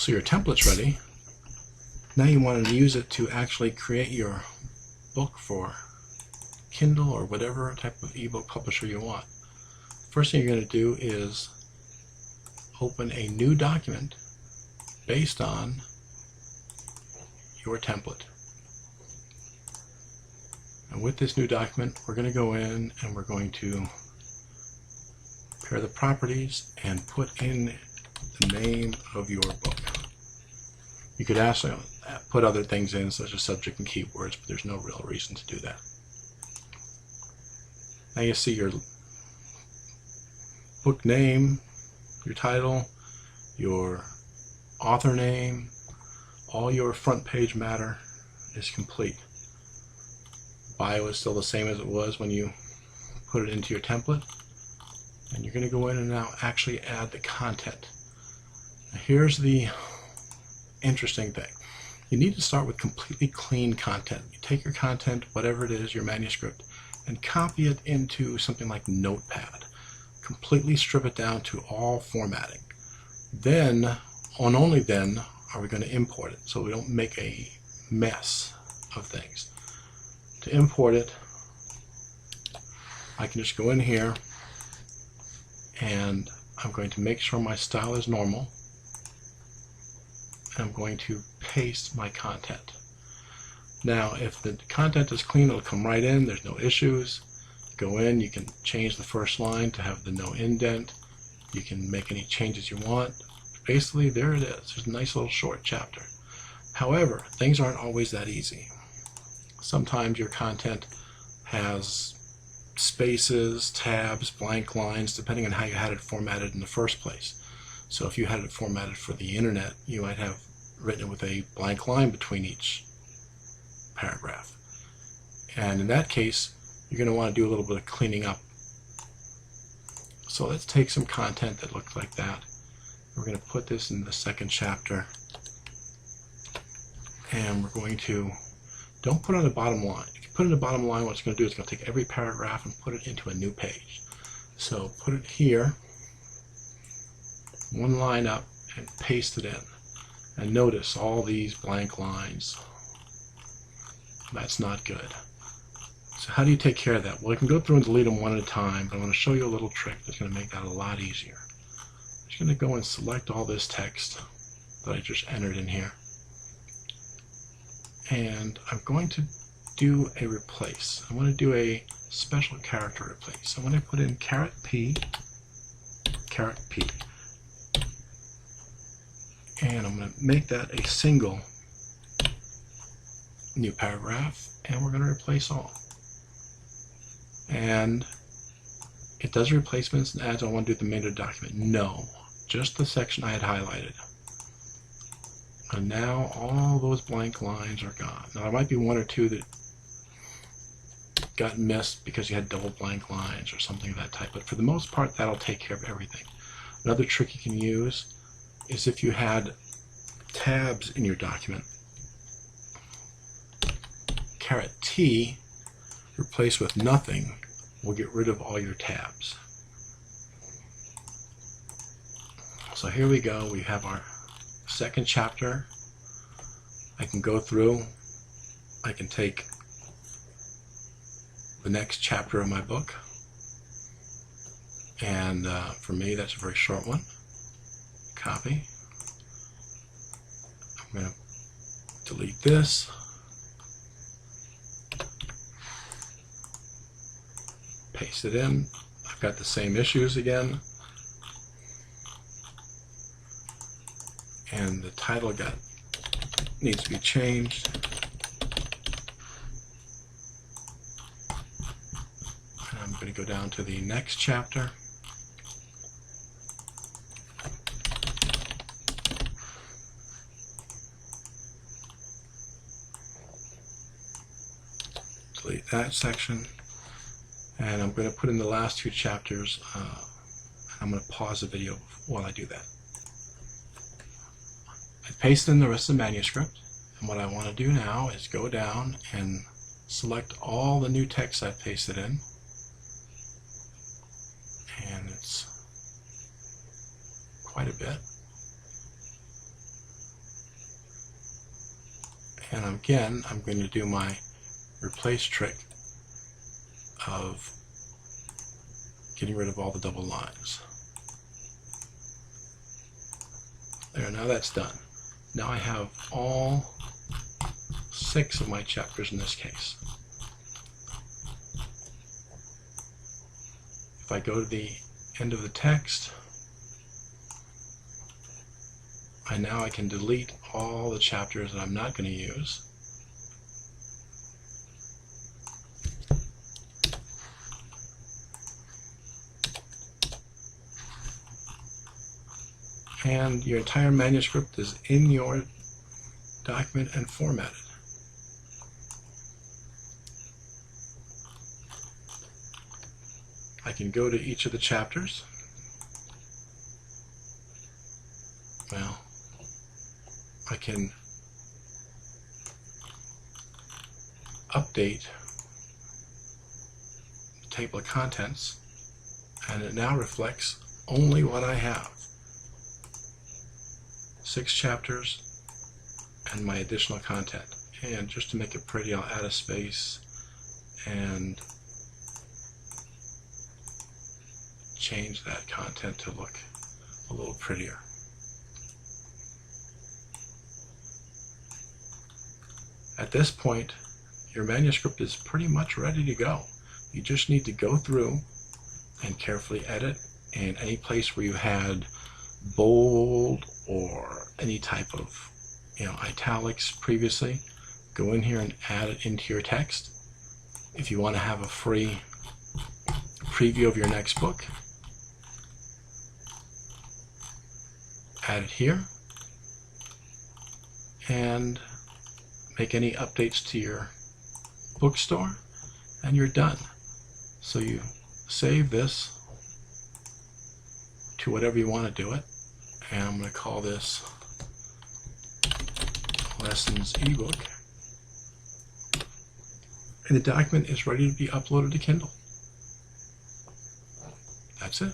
So your template's ready. Now you want to use it to actually create your book for Kindle or whatever type of ebook publisher you want. First thing you're going to do is open a new document based on your template. And with this new document, we're going to go in and we're going to pair the properties and put in the name of your book. You could actually put other things in, such as subject and keywords, but there's no real reason to do that. Now you see your book name, your title, your author name, all your front page matter is complete. Bio is still the same as it was when you put it into your template. And you're going to go in and now actually add the content. Now here's the interesting thing. You need to start with completely clean content. You take your content, whatever it is, your manuscript, and copy it into something like Notepad. Completely strip it down to all formatting. Then, and only then, are we going to import it so we don't make a mess of things. To import it, I can just go in here and I'm going to make sure my style is normal. And I'm going to paste my content. Now, if the content is clean, it'll come right in. There's no issues. Go in, you can change the first line to have the no indent. You can make any changes you want. Basically, there it is. There's a nice little short chapter. However, things aren't always that easy. Sometimes your content has spaces, tabs, blank lines, depending on how you had it formatted in the first place. So if you had it formatted for the internet, you might have written it with a blank line between each paragraph. And in that case, you're going to want to do a little bit of cleaning up. So let's take some content that looks like that. We're going to put this in the second chapter. And we're going to, don't put it on the bottom line. If you put it in the bottom line, what it's going to do is it's going to take every paragraph and put it into a new page. So put it here, one line up, and paste it in. And notice all these blank lines. That's not good. So how do you take care of that? Well, you can go through and delete them one at a time, but I'm going to show you a little trick that's going to make that a lot easier. I'm just going to go and select all this text that I just entered in here. And I'm going to do a replace. I want to do a special character replace. I'm going to put in $P, and I'm going to make that a single new paragraph, and we're going to replace all. And it does replacements and adds. I want to do the main of the document. No, just the section I had highlighted. And now all those blank lines are gone. Now there might be one or two that got missed because you had double blank lines or something of that type, but for the most part that'll take care of everything. Another trick you can use is if you had tabs in your document. $T replaced with nothing will get rid of all your tabs. So here we go. We have our second chapter. I can go through. I can take the next chapter of my book, and for me that's a very short one. Copy. I'm going to delete this. Paste it in. I've got the same issues again. And the title needs to be changed. And I'm going to go down to the next chapter. Delete that section. And I'm going to put in the last two chapters. I'm going to pause the video while I do that. I pasted in the rest of the manuscript, and what I want to do now is go down and select all the new text I've pasted in, and it's quite a bit. And again, I'm going to do my replace trick of getting rid of all the double lines. There, now that's done. Now I have all 6 of my chapters in this case. If I go to the end of the text, now I can delete all the chapters that I'm not going to use. And your entire manuscript is in your document and formatted. I can go to each of the chapters. Well, I can update the table of contents, and it now reflects only what I have. 6 chapters and my additional content. And just to make it pretty, I'll add a space and change that content to look a little prettier. At this point, your manuscript is pretty much ready to go. You just need to go through and carefully edit, and any place where you had bold or any type of italics previously, go in here and add it into your text. If you want to have a free preview of your next book, add it here and make any updates to your bookstore, and you're done. So you save this to whatever you want to do it, and I'm going to call this Lessons eBook, and the document is ready to be uploaded to Kindle. That's it.